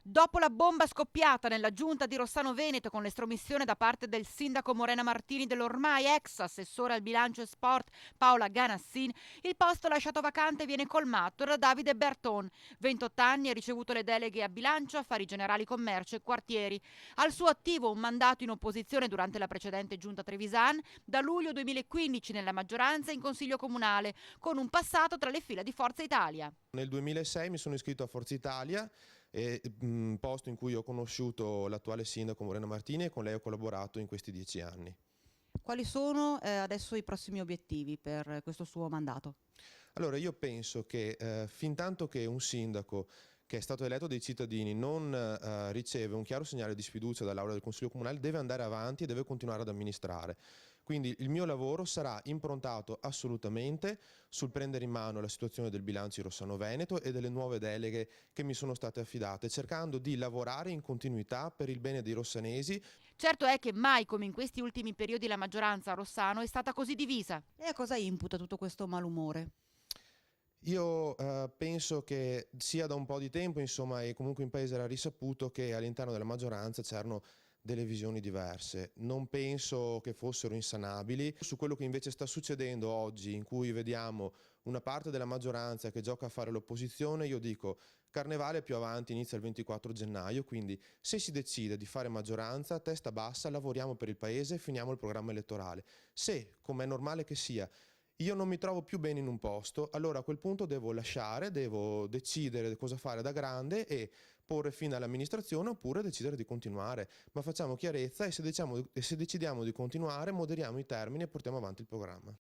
Dopo la bomba scoppiata nella giunta di Rossano Veneto con l'estromissione da parte del sindaco Morena Martini dell'ormai ex assessore al bilancio e sport Paola Ganassin, il posto lasciato vacante viene colmato da Davide Berton, 28 anni, ha ricevuto le deleghe a bilancio, affari generali, commercio e quartieri. Al suo attivo un mandato in opposizione durante la precedente giunta Trevisan, da luglio 2015 nella maggioranza e in consiglio comunale, con un passato tra le fila di Forza Italia. Nel 2006 mi sono iscritto a Forza Italia, posto in cui ho conosciuto l'attuale sindaco Morena Martini e con lei ho collaborato in questi 10 anni. Quali sono adesso i prossimi obiettivi per questo suo mandato? Allora io penso che fin tanto che un sindaco che è stato eletto dai cittadini non riceve un chiaro segnale di sfiducia dall'Aula del Consiglio Comunale, deve andare avanti e deve continuare ad amministrare. Quindi il mio lavoro sarà improntato assolutamente sul prendere in mano la situazione del bilancio di Rossano Veneto e delle nuove deleghe che mi sono state affidate, cercando di lavorare in continuità per il bene dei rossanesi. Certo è che mai come in questi ultimi periodi la maggioranza a Rossano è stata così divisa. E a cosa imputa tutto questo malumore? Io penso che sia da un po' di tempo, insomma, e comunque in paese era risaputo che all'interno della maggioranza c'erano delle visioni diverse. Non penso che fossero insanabili. Su quello che invece sta succedendo oggi, in cui vediamo una parte della maggioranza che gioca a fare l'opposizione, io dico Carnevale più avanti inizia il 24 gennaio, quindi se si decide di fare maggioranza, testa bassa, lavoriamo per il paese e finiamo il programma elettorale. Se, come è normale che sia, io non mi trovo più bene in un posto, allora a quel punto devo lasciare, devo decidere cosa fare da grande e porre fine all'amministrazione oppure decidere di continuare. Ma facciamo chiarezza e se decidiamo di continuare, moderiamo i termini e portiamo avanti il programma.